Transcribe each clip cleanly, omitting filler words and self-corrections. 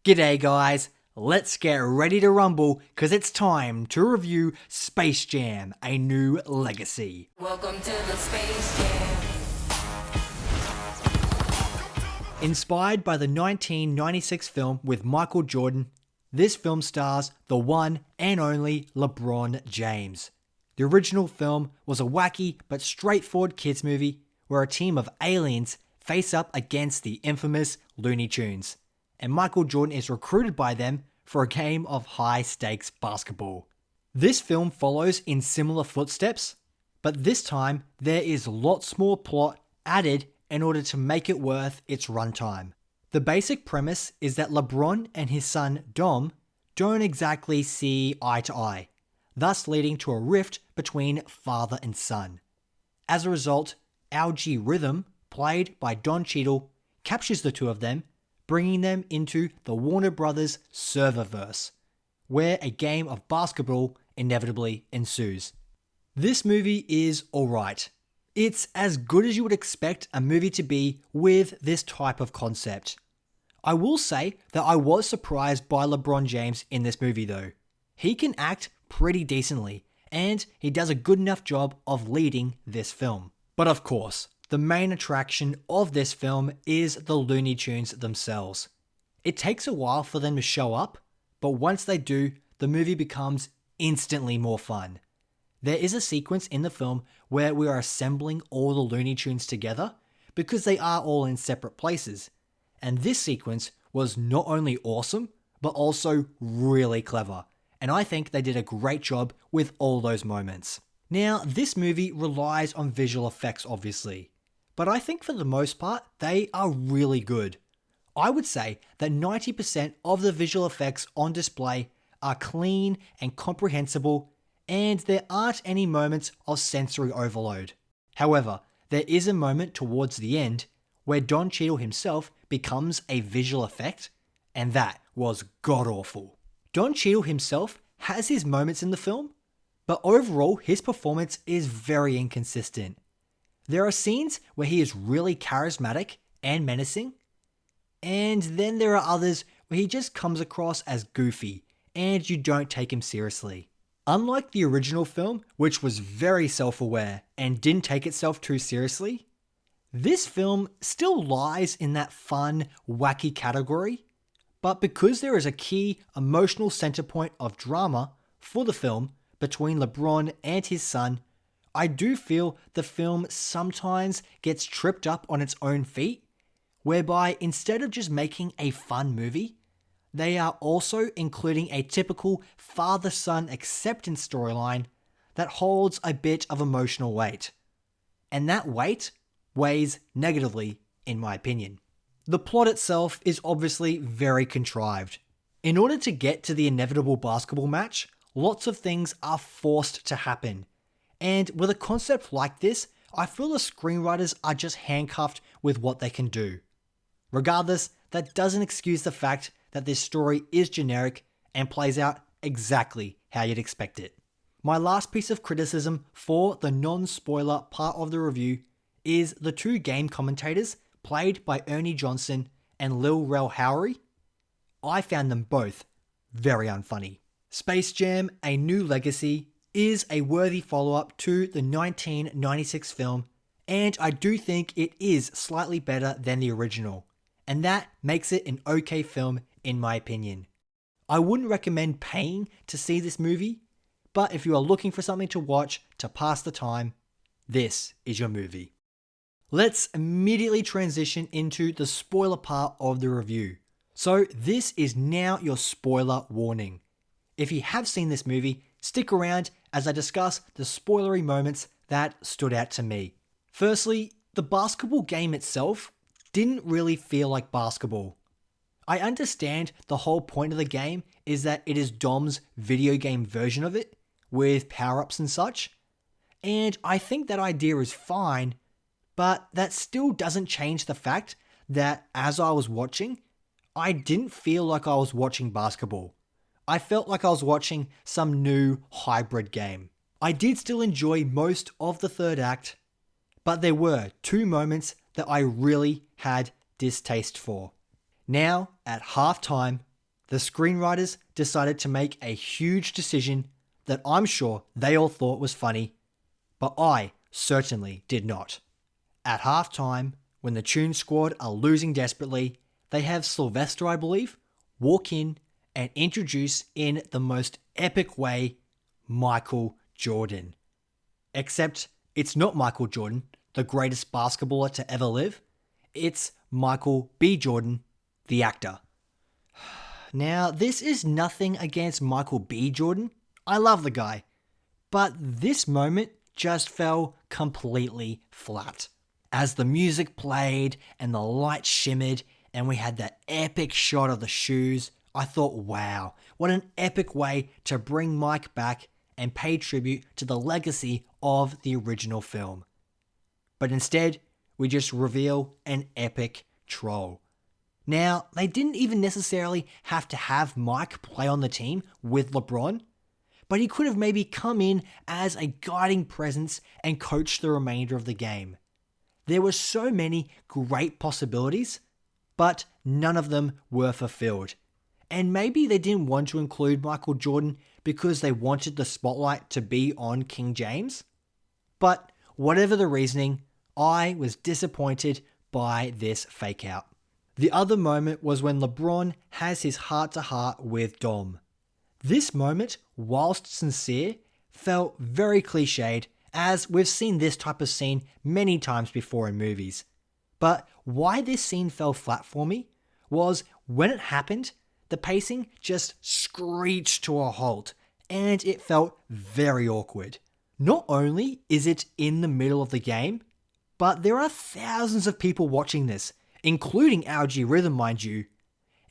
G'day guys, let's get ready to rumble because it's time to review Space Jam: A New Legacy. Welcome to the Space Jam. Inspired by the 1996 film with Michael Jordan, this film stars the one and only LeBron James. The original film was a wacky but straightforward kids movie where a team of aliens face up against the infamous Looney Tunes, and Michael Jordan is recruited by them for a game of high-stakes basketball. This film follows in similar footsteps, but this time there is lots more plot added in order to make it worth its runtime. The basic premise is that LeBron and his son Dom don't exactly see eye to eye, thus leading to a rift between father and son. As a result, Algae Rhythm, played by Don Cheadle, captures the two of them, bringing them into the Warner Brothers serververse, where a game of basketball inevitably ensues. This movie is alright. It's as good as you would expect a movie to be with this type of concept. I will say that I was surprised by LeBron James in this movie though. He can act pretty decently, and he does a good enough job of leading this film. But of course, the main attraction of this film is the Looney Tunes themselves. It takes a while for them to show up, but once they do, the movie becomes instantly more fun. There is a sequence in the film where we are assembling all the Looney Tunes together because they are all in separate places. And this sequence was not only awesome, but also really clever. And I think they did a great job with all those moments. Now, this movie relies on visual effects obviously, but I think for the most part, they are really good. I would say that 90% of the visual effects on display are clean and comprehensible, and there aren't any moments of sensory overload. However, there is a moment towards the end where Don Cheadle himself becomes a visual effect, and that was god-awful. Don Cheadle himself has his moments in the film, but overall his performance is very inconsistent. There are scenes where he is really charismatic and menacing, and then there are others where he just comes across as goofy and you don't take him seriously. Unlike the original film, which was very self-aware and didn't take itself too seriously, this film still lies in that fun, wacky category, but because there is a key emotional center point of drama for the film between LeBron and his son, I do feel the film sometimes gets tripped up on its own feet, whereby instead of just making a fun movie, they are also including a typical father-son acceptance storyline that holds a bit of emotional weight. And that weight weighs negatively, in my opinion. The plot itself is obviously very contrived. In order to get to the inevitable basketball match, lots of things are forced to happen. And with a concept like this, I feel the screenwriters are just handcuffed with what they can do. Regardless, that doesn't excuse the fact that this story is generic and plays out exactly how you'd expect it. My last piece of criticism for the non-spoiler part of the review is the two game commentators played by Ernie Johnson and Lil Rel Howery. I found them both very unfunny. Space Jam: A New Legacy is a worthy follow-up to the 1996 film, and I do think it is slightly better than the original, and that makes it an okay film in my opinion. I wouldn't recommend paying to see this movie, but if you are looking for something to watch to pass the time, this is your movie. Let's immediately transition into the spoiler part of the review. So this is now your spoiler warning. If you have seen this movie, stick around as I discuss the spoilery moments that stood out to me. Firstly, the basketball game itself didn't really feel like basketball. I understand the whole point of the game is that it is Dom's video game version of it, with power-ups and such, and I think that idea is fine, but that still doesn't change the fact that as I was watching, I didn't feel like I was watching basketball. I felt like I was watching some new hybrid game. I did still enjoy most of the third act, but there were two moments that I really had distaste for. Now, at halftime, The screenwriters decided to make a huge decision that I'm sure they all thought was funny, but I certainly did not. At halftime, when the Toon Squad are losing desperately, they have Sylvester, I believe, walk in and introduce in the most epic way Michael Jordan. Except it's not Michael Jordan, the greatest basketballer to ever live. It's Michael B. Jordan, the actor. Now, this is nothing against Michael B. Jordan. I love the guy. But this moment just fell completely flat. As the music played and the light shimmered and we had that epic shot of the shoes, I thought, wow, what an epic way to bring Mike back and pay tribute to the legacy of the original film. But instead, we just reveal an epic troll. Now, they didn't even necessarily have to have Mike play on the team with LeBron, but he could have maybe come in as a guiding presence and coached the remainder of the game. There were so many great possibilities, but none of them were fulfilled. And maybe they didn't want to include Michael Jordan because they wanted the spotlight to be on King James. But whatever the reasoning, I was disappointed by this fake out. The other moment was when LeBron has his heart-to-heart with Dom. This moment, whilst sincere, felt very cliched, as we've seen this type of scene many times before in movies. But why this scene fell flat for me was when it happened, the pacing just screeched to a halt, and it felt very awkward. Not only is it in the middle of the game, but there are thousands of people watching this, including LG Rhythm, mind you,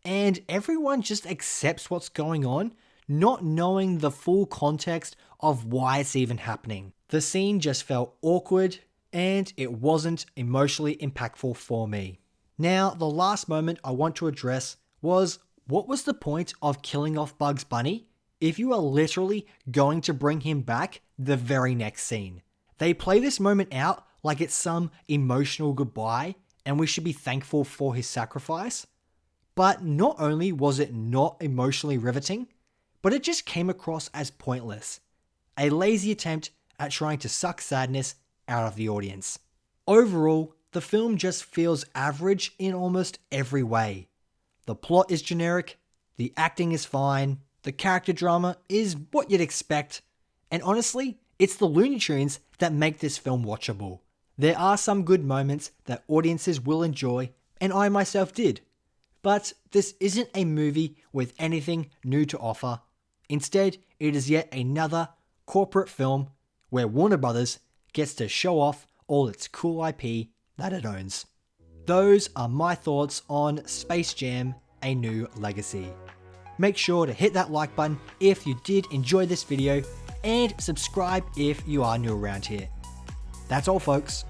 and everyone just accepts what's going on, not knowing the full context of why it's even happening. The scene just felt awkward, and it wasn't emotionally impactful for me. Now, the last moment I want to address was, what was the point of killing off Bugs Bunny if you are literally going to bring him back the very next scene? They play this moment out like it's some emotional goodbye and we should be thankful for his sacrifice. But not only was it not emotionally riveting, but it just came across as pointless. A lazy attempt at trying to suck sadness out of the audience. Overall, the film just feels average in almost every way. The plot is generic, the acting is fine, the character drama is what you'd expect, and honestly, it's the Looney Tunes that make this film watchable. There are some good moments that audiences will enjoy, and I myself did. But this isn't a movie with anything new to offer. Instead, it is yet another corporate film where Warner Brothers gets to show off all its cool IP that it owns. Those are my thoughts on Space Jam: A New Legacy. Make sure to hit that like button if you did enjoy this video, and subscribe if you are new around here. That's all, folks.